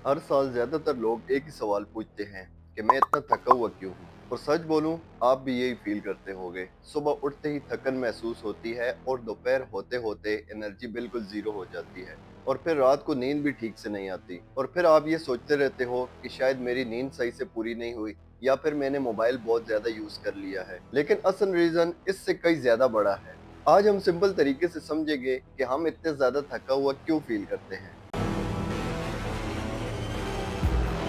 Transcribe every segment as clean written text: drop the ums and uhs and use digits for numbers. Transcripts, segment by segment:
हर साल ज्यादातर लोग एक ही सवाल पूछते हैं कि मैं इतना थका हुआ क्यों हूँ। और सच बोलूं, आप भी यही फील करते होंगे। सुबह उठते ही थकन महसूस होती है और दोपहर होते होते एनर्जी बिल्कुल जीरो हो जाती है। और फिर रात को नींद भी ठीक से नहीं आती और फिर आप ये सोचते रहते हो कि शायद मेरी नींद सही से पूरी नहीं हुई या फिर मैंने मोबाइल बहुत ज्यादा यूज कर लिया है। लेकिन असल रीजन इससे कई ज्यादा बड़ा है। आज हम सिंपल तरीके से समझेंगे कि हम इतने ज्यादा थका हुआ क्यों फील करते हैं।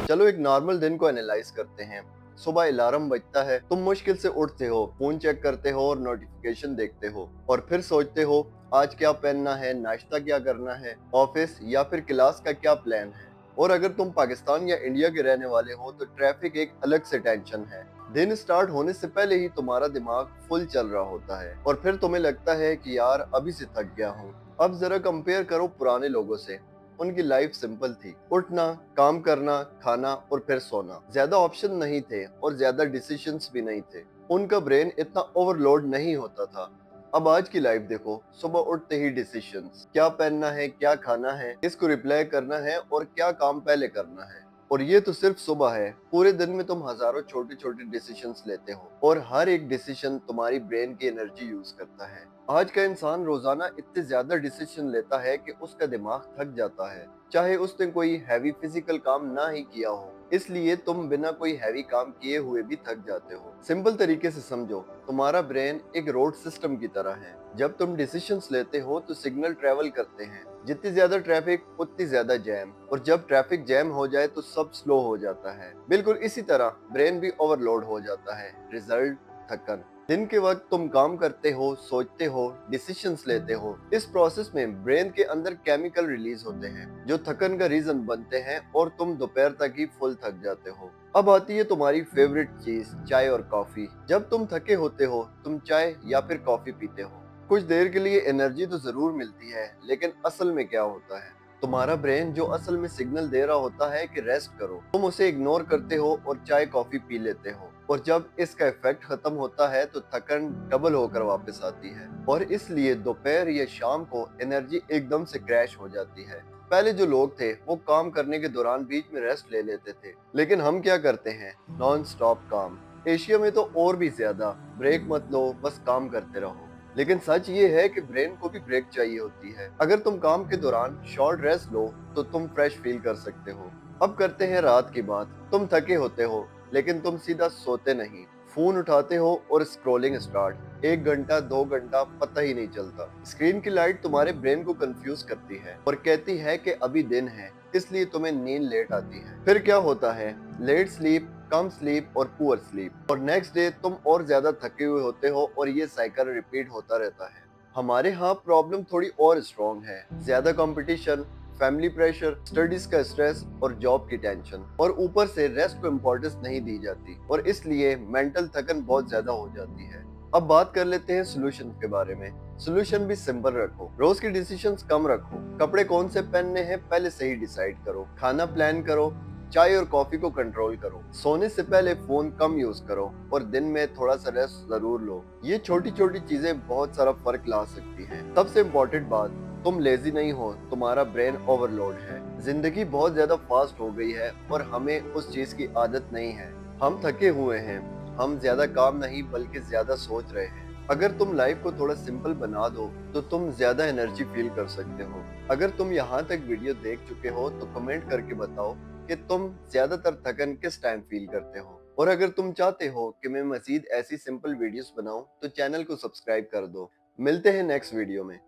चलो एक नॉर्मल दिन को एनालाइज करते हैं। सुबह अलार्म बजता है, तुम मुश्किल से उठते हो, फोन चेक करते हो और नोटिफिकेशन देखते हो और फिर सोचते हो आज क्या पहनना है, नाश्ता क्या करना है, ऑफिस या फिर क्लास का क्या प्लान है। और अगर तुम पाकिस्तान या इंडिया के रहने वाले हो तो ट्रैफिक एक अलग से टेंशन है। दिन स्टार्ट होने से पहले ही तुम्हारा दिमाग फुल चल रहा होता है और फिर तुम्हें लगता है कि यार अभी से थक गया हूँ। अब जरा कंपेयर करो पुराने लोगों से। उनकी लाइफ सिंपल थी, उठना, काम करना, खाना और फिर सोना। ज्यादा ऑप्शन नहीं थे और ज्यादा डिसीजंस भी नहीं थे। उनका ब्रेन इतना ओवरलोड नहीं होता था। अब आज की लाइफ देखो, सुबह उठते ही डिसीजंस, क्या पहनना है, क्या खाना है, किसको रिप्लाई करना है और क्या काम पहले करना है। और ये तो सिर्फ सुबह है, पूरे दिन में तुम हजारों छोटे छोटे डिसीजंस लेते हो और हर एक डिसीजन तुम्हारी ब्रेन की एनर्जी यूज करता है। आज का इंसान रोजाना इतने ज्यादा डिसीजन लेता है कि उसका दिमाग थक जाता है, चाहे उसने कोई हैवी फिजिकल काम ना ही किया हो। इसलिए तुम बिना कोई हैवी काम किए हुए भी थक जाते हो। सिंपल तरीके से समझो, तुम्हारा ब्रेन एक रोड सिस्टम की तरह है। जब तुम डिसीजंस लेते हो तो सिग्नल ट्रेवल करते हैं, जितनी ज्यादा ट्रैफिक उतनी ज्यादा जैम, और जब ट्रैफिक जैम हो जाए तो सब स्लो हो जाता है। बिल्कुल इसी तरह ब्रेन भी ओवरलोड हो जाता है। रिजल्ट, थकन। दिन के वक्त तुम काम करते हो, सोचते हो, डिसीजंस लेते हो। इस प्रोसेस में ब्रेन के अंदर केमिकल रिलीज होते हैं जो थकन का रीजन बनते हैं और तुम दोपहर तक ही फुल थक जाते हो। अब आती है तुम्हारी फेवरेट चीज, चाय और कॉफी। जब तुम थके होते हो तुम चाय या फिर कॉफी पीते हो। कुछ देर के लिए एनर्जी तो जरूर मिलती है, लेकिन असल में क्या होता है, तुम्हारा ब्रेन जो असल में सिग्नल दे रहा होता है कि रेस्ट करो, तुम उसे इग्नोर करते हो और चाय कॉफी पी लेते हो। और जब इसका इफेक्ट खत्म होता है तो थकन डबल होकर वापस आती है और इसलिए दोपहर या शाम को एनर्जी एकदम से क्रैश हो जाती है। पहले जो लोग थे वो काम करने के दौरान बीच में रेस्ट ले लेते थे, लेकिन हम क्या करते हैं, नॉन स्टॉप काम। एशिया में तो और भी ज्यादा, ब्रेक मत लो, बस काम करते रहो। लेकिन सच ये है कि ब्रेन को भी ब्रेक चाहिए होती है। अगर तुम काम के दौरान शॉर्ट रेस्ट लो तो तुम फ्रेश फील कर सकते हो। अब करते हैं रात की बात। तुम थके होते हो लेकिन तुम सीधा सोते नहीं, फोन उठाते हो और स्क्रॉलिंग स्टार्ट। 1 घंटा 2 घंटा पता ही नहीं चलता। स्क्रीन की लाइट तुम्हारे ब्रेन को कंफ्यूज करती है और कहती है कि अभी दिन है, इसलिए तुम्हें नींद लेट आती है। फिर क्या होता है, लेट स्लीप, कम स्लीप और पुअर स्लीप, और नेक्स्ट डे तुम और ज्यादा थके हुए होते हो और ये साइकिल रिपीट होता रहता है। हमारे यहाँ प्रॉब्लम थोड़ी और स्ट्रॉन्ग है। ज्यादा कंपटीशन, फैमिली प्रेशर, स्टडीज का स्ट्रेस और जॉब की टेंशन, और ऊपर से रेस्ट को इम्पोर्टेंस नहीं दी जाती और इसलिए मेंटल थकन बहुत ज्यादा हो जाती है। अब बात कर लेते हैं सोल्यूशन के बारे में। सोल्यूशन भी सिंपल रखो, रोज के डिसीजंस कम रखो, कपड़े कौन से पहनने हैं पहले से ही डिसाइड करो, खाना प्लान करो, चाय और कॉफी को कंट्रोल करो, सोने से पहले फोन कम यूज करो और दिन में थोड़ा सा रेस्ट जरूर लो। ये छोटी छोटी चीजें बहुत सारा फर्क ला सकती हैं। सबसे इम्पोर्टेंट बात, तुम लेजी नहीं हो, तुम्हारा ब्रेन ओवरलोड है। जिंदगी बहुत ज्यादा फास्ट हो गई है और हमें उस चीज की आदत नहीं है। हम थके हुए हैं, हम ज्यादा काम नहीं बल्कि ज्यादा सोच रहे हैं। अगर तुम लाइफ को थोड़ा सिंपल बना दो तो तुम ज्यादा एनर्जी फील कर सकते हो। अगर तुम यहाँ तक वीडियो देख चुके हो तो कमेंट करके बताओ कि तुम ज्यादातर थकन किस टाइम फील करते हो। और अगर तुम चाहते हो कि मैं मजीद ऐसी सिंपल वीडियोस बनाऊं तो चैनल को सब्सक्राइब कर दो। मिलते हैं नेक्स्ट वीडियो में।